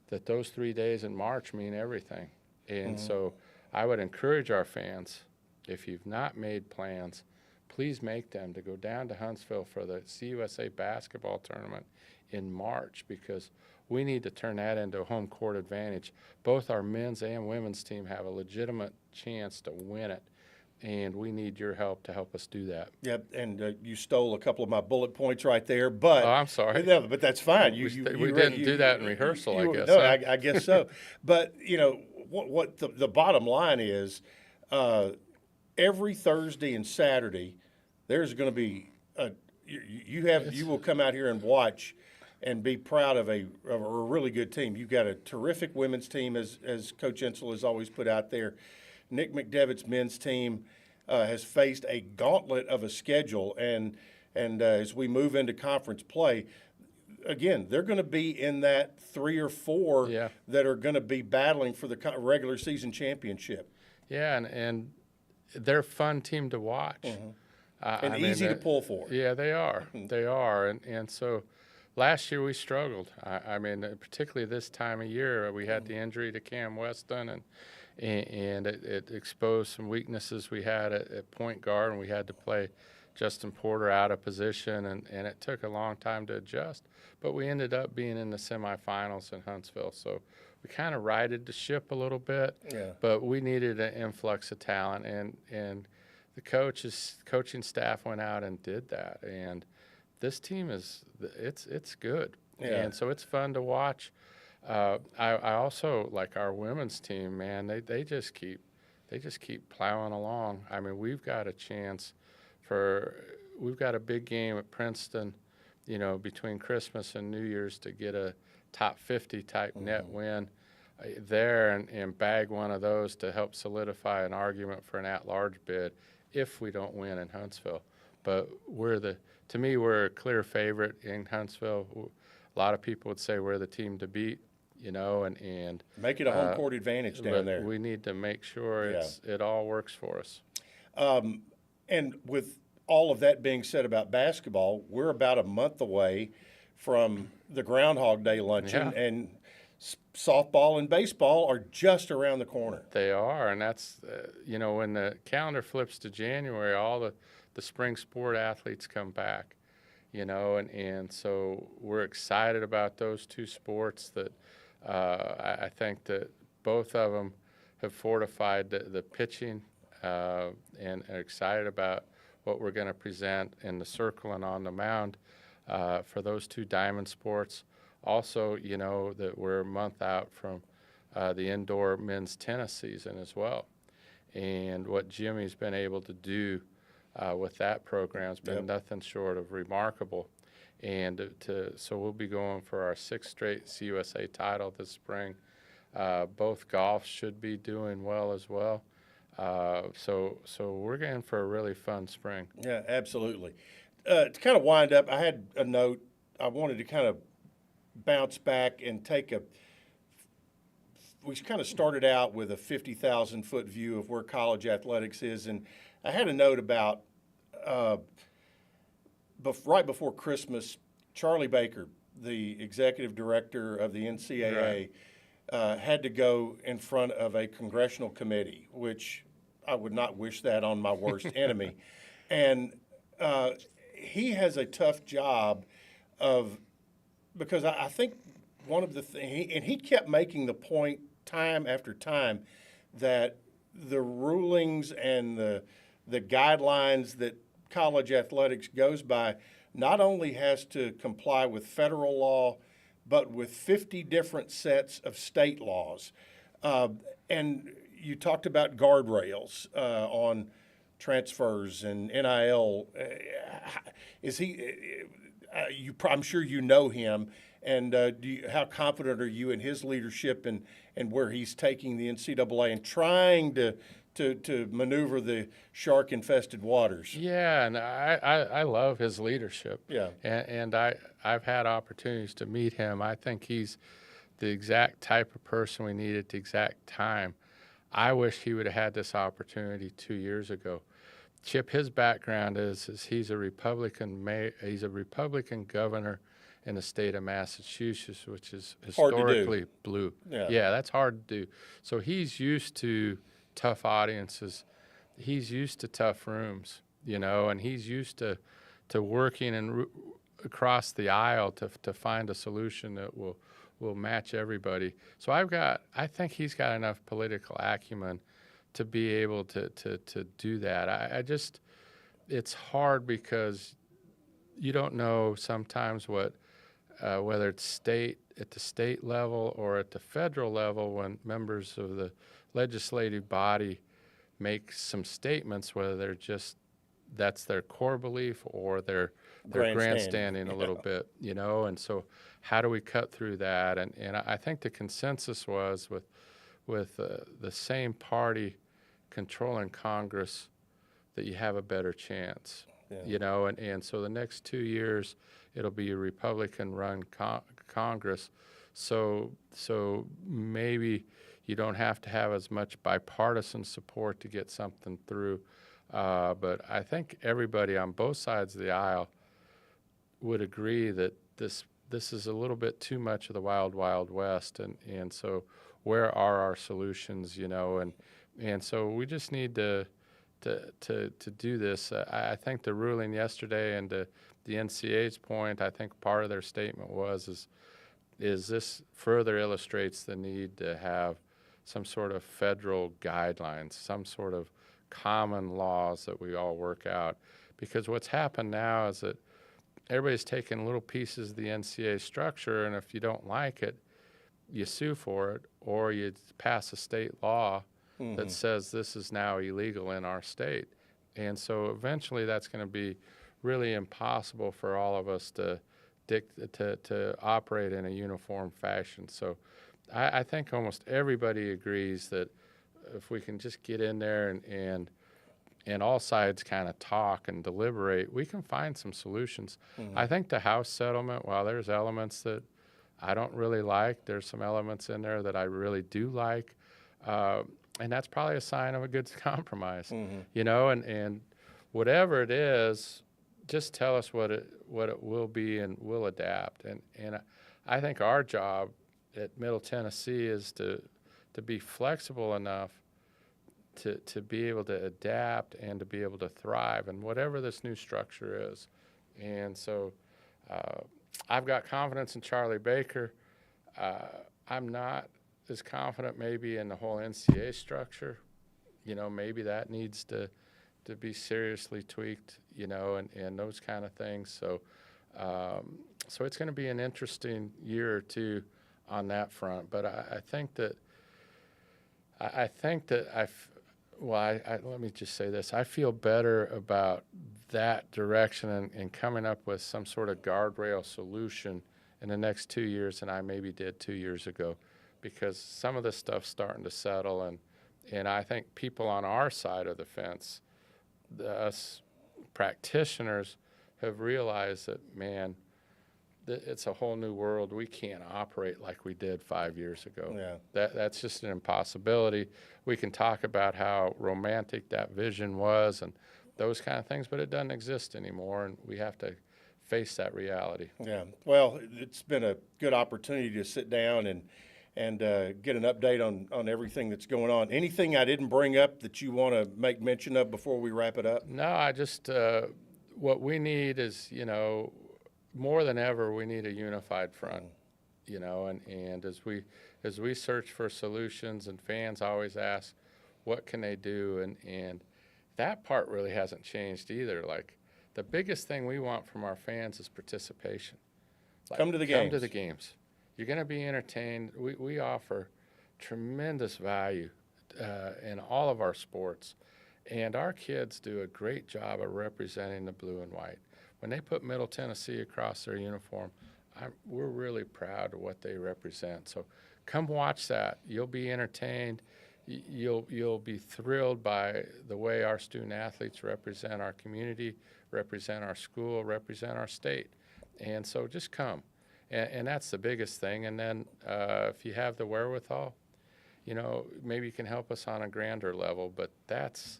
that those 3 days in March mean everything. And so I would encourage our fans, if you've not made plans, please make them to go down to Huntsville for the CUSA basketball tournament in March, because we need to turn that into a home court advantage. Both our men's and women's team have a legitimate chance to win it, and we need your help to help us do that. Yep, and you stole a couple of my bullet points right there, but oh, I'm sorry. No, but that's fine. We didn't do that in rehearsal, I guess. No, I guess so. But you know what the bottom line is, every Thursday and Saturday, there's going to be you will come out here and watch and be proud of a really good team. You've got a terrific women's team, as Coach Insel has always put out there. Nick McDevitt's men's team has faced a gauntlet of a schedule, and as we move into conference play, again, they're going to be in that 3 or 4 that are going to be battling for the regular season championship. Yeah, and they're a fun team to watch. Mm-hmm. And easy to pull for. Yeah, they are. They are. And so last year we struggled. I mean, particularly this time of year, we had the injury to Cam Weston, and it exposed some weaknesses we had at point guard, and we had to play Justin Porter out of position, and it took a long time to adjust. But we ended up being in the semifinals in Huntsville, so we kind of righted the ship a little bit. Yeah. But we needed an influx of talent, and the coaching staff went out and did that. And this team it's good, Yeah. and so it's fun to watch. I also like our women's team, man. They just keep plowing along. I mean, we've got a chance. We've got a big game at Princeton, between Christmas and New Year's to get a top 50 type net win there and bag one of those to help solidify an argument for an at-large bid if we don't win in Huntsville. But to me, we're a clear favorite in Huntsville. A lot of people would say we're the team to beat, and make it a home court advantage down there. We need to make sure it all works for us. And with all of that being said about basketball, we're about a month away from the Groundhog Day luncheon, and softball and baseball are just around the corner. They are, and that's, when the calendar flips to January, all the spring sport athletes come back, and so we're excited about those two sports that I think that both of them have fortified the pitching and are excited about what we're going to present in the circle and on the mound for those two diamond sports. Also, that we're a month out from the indoor men's tennis season as well. And what Jimmy's been able to do with that program has been nothing short of remarkable. And so we'll be going for our 6th straight CUSA title this spring. Both golfs should be doing well as well. So we're going for a really fun spring. Yeah, absolutely. To kind of wind up, I had a note. I wanted to kind of bounce back and we kind of started out with a 50,000-foot view of where college athletics is, and I had a note about right before Christmas, Charlie Baker, the executive director of the NCAA, had to go in front of a congressional committee, which I would not wish that on my worst enemy. And he has a tough job because I think one of the things, and he kept making the point time after time that the rulings and the guidelines that college athletics goes by not only has to comply with federal law, but with 50 different sets of state laws. And you talked about guardrails on transfers and NIL. I'm sure you know him, and how confident are you in his leadership and where he's taking the NCAA and trying to maneuver the shark-infested waters? Yeah, and I love his leadership. Yeah, and I've had opportunities to meet him. I think he's the exact type of person we need at the exact time. I wish he would have had this opportunity 2 years ago. Chip, his background is he's a Republican he's a Republican governor in the state of Massachusetts, which is historically blue. Yeah, that's hard to do. So he's used to tough audiences. He's used to tough rooms, and he's used to working across the aisle to find a solution that will match everybody. So I think he's got enough political acumen to be able to do that. It's hard because you don't know sometimes whether it's at the state level or at the federal level when members of the legislative body make some statements, whether that's their core belief or they're grandstanding a little bit, and so how do we cut through that? And I think the consensus was with the same party controlling Congress that you have a better chance, and so the next 2 years it'll be a Republican-run Congress, so maybe you don't have to have as much bipartisan support to get something through, but I think everybody on both sides of the aisle would agree that this is a little bit too much of the wild, wild west, and so where are our solutions, and so we just need to do this. I think the ruling yesterday, and the NCAA's point, I think part of their statement is this further illustrates the need to have some sort of federal guidelines, some sort of common laws that we all work out. Because what's happened now is that everybody's taking little pieces of the NCAA structure, and if you don't like it, you sue for it, or you pass a state law that says this is now illegal in our state. And so eventually that's going to be really impossible for all of us to operate in a uniform fashion. So I think almost everybody agrees that if we can just get in there and all sides kind of talk and deliberate, we can find some solutions. I think the House settlement, while there's elements that I don't really like, there's some elements in there that I really do like, and that's probably a sign of a good compromise, and whatever it is, just tell us what it will be, and we'll adapt. And I think our job at Middle Tennessee is to be flexible enough to be able to adapt and to be able to thrive in whatever this new structure is. And so I've got confidence in Charlie Baker. I'm not as confident maybe in the whole NCAA structure. Maybe that needs to be seriously tweaked, and those kind of things. So it's going to be an interesting year or two on that front. But I think that let me just say this. I feel better about that direction and coming up with some sort of guardrail solution in the next 2 years than I maybe did 2 years ago, because some of this stuff's starting to settle, and I think people on our side of the fence, us practitioners, have realized that, man, it's a whole new world. We can't operate like we did 5 years ago. Yeah. That's just an impossibility. We can talk about how romantic that vision was and those kind of things, but it doesn't exist anymore, and we have to face that reality. Yeah. Well, it's been a good opportunity to sit down and get an update on everything that's going on. Anything I didn't bring up that you want to make mention of before we wrap it up? No, I just what we need is, more than ever, we need a unified front, and as we search for solutions, and fans always ask, what can they do? And that part really hasn't changed either. Like, the biggest thing we want from our fans is participation. Like, come to the games. Come to the games. You're going to be entertained. We offer tremendous value in all of our sports, and our kids do a great job of representing the blue and white. When they put Middle Tennessee across their uniform, we're really proud of what they represent. So come watch that. You'll be entertained. You'll be thrilled by the way our student athletes represent our community, represent our school, represent our state. And so just come. And that's the biggest thing. And then if you have the wherewithal, maybe you can help us on a grander level. But that's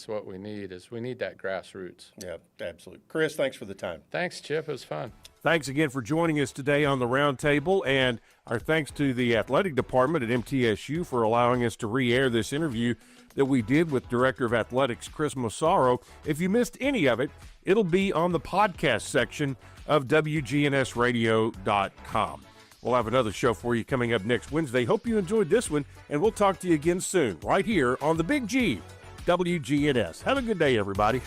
what we need, is we need that grassroots. Yeah, absolutely. Chris, thanks for the time. Thanks, Chip. It was fun. Thanks again for joining us today on the Roundtable, and our thanks to the athletic department at MTSU for allowing us to re-air this interview that we did with Director of Athletics Chris Massaro. If you missed any of it, it'll be on the podcast section of wgnsradio.com. We'll have another show for you coming up next Wednesday. Hope you enjoyed this one, and we'll talk to you again soon, right here on the Big G, WGNS. Have a good day, everybody.